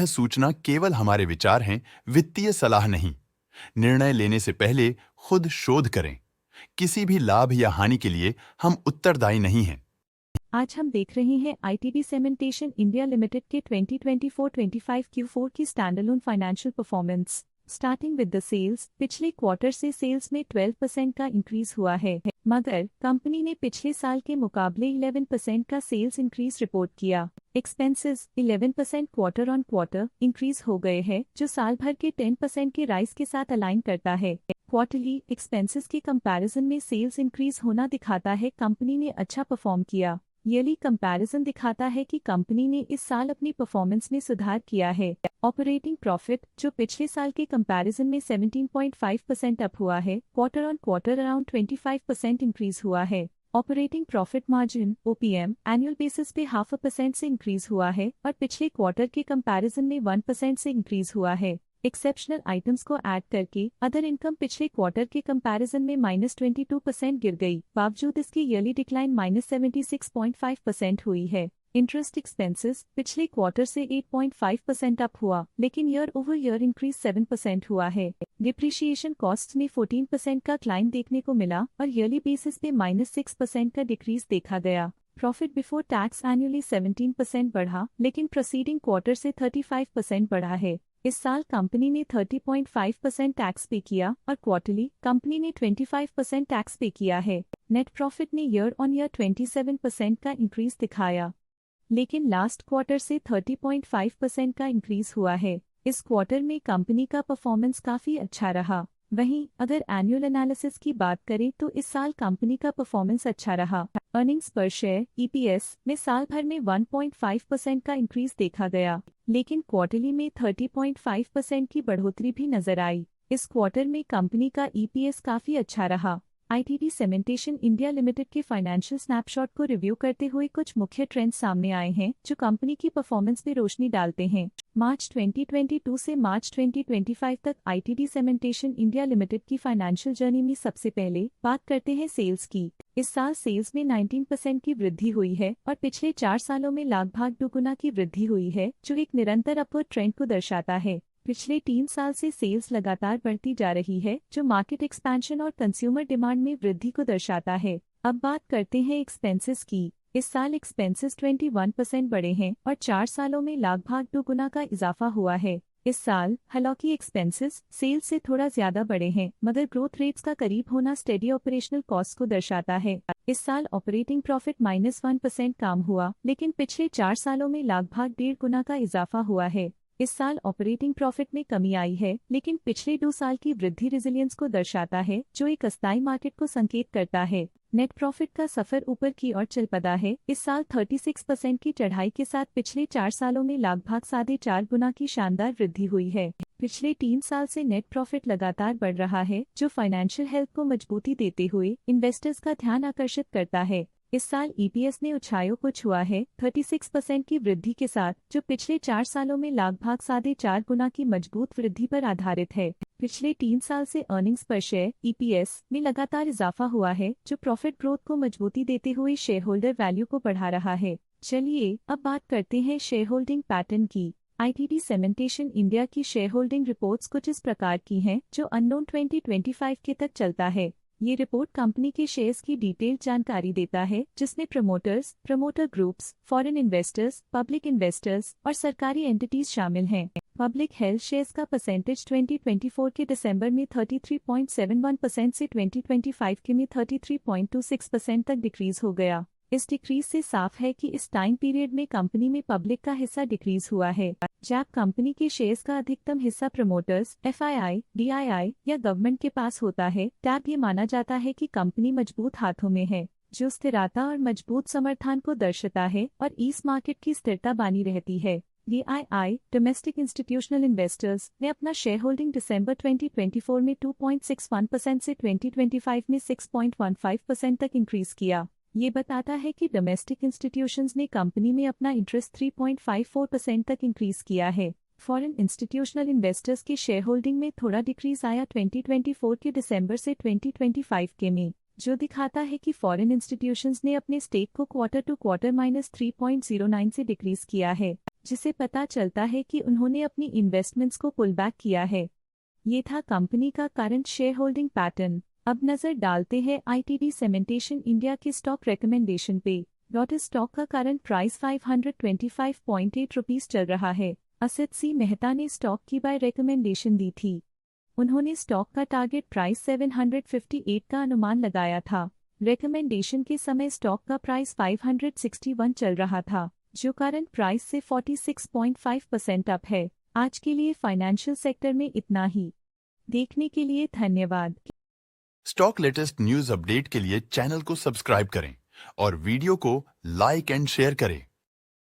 सूचना केवल हमारे विचार हैं, वित्तीय सलाह नहीं। निर्णय लेने से पहले खुद शोध करें। किसी भी लाभ या हानि के लिए हम उत्तरदायी नहीं हैं। आज हम देख रहे हैं आईटीडी सीमेंटेशन इंडिया लिमिटेड के 2024-25 Q4 की standalone financial performance. Starting with the sales, पिछले क्वार्टर से सेल्स में 12% का इंक्रीज हुआ है, मगर कंपनी ने पिछले साल के मुकाबले 11% का सेल्स इंक्रीज रिपोर्ट किया। Expenses 11% quarter on quarter increase हो गए हैं, जो साल भर के 10% के राइज के साथ अलाइन करता है। क्वार्टरली एक्सपेंसेस के कंपैरिजन में सेल्स इंक्रीज होना दिखाता है कंपनी ने अच्छा परफॉर्म किया। ईयरली कंपैरिजन दिखाता है कि कंपनी ने इस साल अपनी परफॉर्मेंस में सुधार किया है। ऑपरेटिंग प्रॉफिट, जो पिछले साल के कंपैरिजन में 17.5% अप हुआ है, quarter on quarter around 25% increase हुआ है। Operating profit margin OPM annual basis पे 0.5% से इंक्रीज हुआ है और पिछले क्वार्टर के कंपैरिजन में 1% से इंक्रीज हुआ है। एक्सेप्शनल आइटम्स को ऐड करके अदर इनकम पिछले क्वार्टर के कंपैरिजन में -22% गिर गई, बावजूद इसकी ईयरली डिक्लाइन -76.5% हुई है। इंटरेस्ट एक्सपेंसेस पिछले क्वार्टर से 8.5% अप हुआ, लेकिन ईयर ओवर ईयर इंक्रीज 7% हुआ है। डिप्रिशिएशन कॉस्ट में 14% का क्लाइम देखने को मिला और ईयरली बेसिस पे -6% का डिक्रीज देखा गया। प्रॉफिट बिफोर टैक्स एनुअली 17% बढ़ा, लेकिन प्रोसीडिंग क्वार्टर से 35% बढ़ा है। इस साल कंपनी ने 30.5% टैक्स पे किया और क्वार्टरली कंपनी ने 25% टैक्स पे किया है। नेट प्रॉफिट ने ईयर ऑन ईयर 27% का इंक्रीज दिखाया, लेकिन लास्ट क्वार्टर से 30.5% का इंक्रीज हुआ है। इस क्वार्टर में कंपनी का परफॉर्मेंस काफी अच्छा रहा। वहीं अगर एनुअल एनालिसिस की बात करें तो इस साल कंपनी का परफॉर्मेंस अच्छा रहा। अर्निंग्स पर शेयर EPS में साल भर में 1.5% का इंक्रीज देखा गया, लेकिन क्वार्टरली में 30.5% की बढ़ोतरी भी नजर आई। इस क्वार्टर में कंपनी का EPS काफी अच्छा रहा। आईटीडी सीमेंटेशन इंडिया लिमिटेड के फाइनेंशियल स्नैपशॉट को रिव्यू करते हुए कुछ मुख्य ट्रेंड्स सामने आए हैं जो कंपनी की परफॉर्मेंस में रोशनी डालते हैं। मार्च 2022 से मार्च 2025 तक आईटीडी सीमेंटेशन इंडिया लिमिटेड की फाइनेंशियल जर्नी में सबसे पहले बात करते हैं सेल्स की। इस साल सेल्स में 19% की वृद्धि हुई है और पिछले 4 सालों में लगभग दोगुना की वृद्धि हुई है, जो एक निरंतर अपवर्ड ट्रेंड को दर्शाता है। पिछले 3 साल से सेल्स लगातार बढ़ती जा रही है, जो मार्केट एक्सपेंशन और कंज्यूमर डिमांड में वृद्धि को दर्शाता है। अब बात करते हैं एक्सपेंसेस की। इस साल एक्सपेंसेस 21% बढ़े हैं और 4 सालों में लगभग दोगुना का इजाफा हुआ है। इस साल हालांकि एक्सपेंसेस सेल्स से थोड़ा ज्यादा बढ़े हैं, मगर ग्रोथ रेट्स का करीब होना स्टेडी ऑपरेशनल कॉस्ट को दर्शाता है। इस साल ऑपरेटिंग प्रॉफिट -1% कम हुआ, लेकिन पिछले 4 सालों में लगभग 1.5 गुना का इजाफा हुआ है। इस साल ऑपरेटिंग प्रॉफिट में कमी आई है, लेकिन पिछले 2 साल की वृद्धि रेजिलियंस को दर्शाता है, जो एक अस्थायी मार्केट को संकेत करता है। नेट प्रॉफिट का सफर ऊपर की ओर चल पड़ा है। इस साल 36% की चढ़ाई के साथ पिछले 4 सालों में लगभग 4.5 गुना की शानदार वृद्धि हुई है। पिछले 3 साल से नेट प्रॉफिट लगातार बढ़ रहा है, जो फाइनेंशियल हेल्थ को मजबूती देते हुए इन्वेस्टर्स का ध्यान आकर्षित करता है। इस साल EPS ने ऊंचाइयों को छुआ है 36% की वृद्धि के साथ, जो पिछले 4 सालों में लगभग 4.5 गुना की मजबूत वृद्धि पर आधारित है। पिछले 3 साल से अर्निंग्स पर शेयर EPS में लगातार इजाफा हुआ है, जो प्रॉफिट ग्रोथ को मजबूती देते हुए शेयर होल्डर वैल्यू को बढ़ा रहा है। चलिए अब बात करते हैं शेयर होल्डिंग पैटर्न की। आईटीडी सीमेंटेशन इंडिया की शेयर होल्डिंग रिपोर्ट्स कुछ इस प्रकार की हैं, जो अननोन 2025 के तक चलता है। ये रिपोर्ट कंपनी के शेयर्स की डिटेल्ड जानकारी देता है, जिसमें promoters, promoter groups, foreign investors, public investors और सरकारी एंटिटीज शामिल हैं। पब्लिक हेल्थ शेयर्स का परसेंटेज 2024 के दिसंबर में 33.71% से 2025 के में 33.26% तक डिक्रीज हो गया। इस डिक्रीज से साफ है कि इस टाइम पीरियड में कंपनी में पब्लिक का हिस्सा डिक्रीज हुआ है। जब कंपनी के शेयर्स का अधिकतम हिस्सा प्रमोटर्स, FII, DII या गवर्नमेंट के पास होता है, तब ये माना जाता है कि कंपनी मजबूत हाथों में है, जो स्थिरता और मजबूत समर्थन को दर्शाता है और इस मार्केट की स्थिरता बनी रहती है। DII डोमेस्टिक इंस्टीट्यूशनल इन्वेस्टर्स ने अपना शेयर होल्डिंग दिसंबर 2024 में 2.61% से 2025 में 6.15% तक इंक्रीज किया। ये बताता है कि डोमेस्टिक इंस्टीट्यूशंस ने कंपनी में अपना इंटरेस्ट 3.54% तक इंक्रीज किया है। फॉरेन इंस्टीट्यूशनल इन्वेस्टर्स के शेयर होल्डिंग में थोड़ा डिक्रीज आया 2024 के दिसंबर से 2025 के में, जो दिखाता है कि फॉरेन इंस्टीट्यूशंस ने अपने स्टेक को क्वार्टर टू क्वार्टर -3.09 से डिक्रीज किया है। जिसे पता चलता है कि उन्होंने अपनी इन्वेस्टमेंट्स को पुल बैक किया है। ये था कंपनी का करंट शेयर होल्डिंग पैटर्न। अब नजर डालते हैं आईटीडी सीमेंटेशन इंडिया के स्टॉक रिकमेंडेशन पे। डॉट स्टॉक का करंट प्राइस 525.8 रुपीस चल रहा है। असित सी मेहता ने स्टॉक की बाय रिकमेंडेशन दी थी। उन्होंने स्टॉक का टारगेट प्राइस 758 का अनुमान लगाया था। रिकमेंडेशन के समय स्टॉक का प्राइस 561 चल रहा था, जो करंट प्राइस से 46.5% अप है। आज के लिए फाइनेंशियल सेक्टर में इतना ही। देखने के लिए धन्यवाद। स्टॉक लेटेस्ट न्यूज अपडेट के लिए चैनल को सब्सक्राइब करें और वीडियो को लाइक एंड शेयर करें।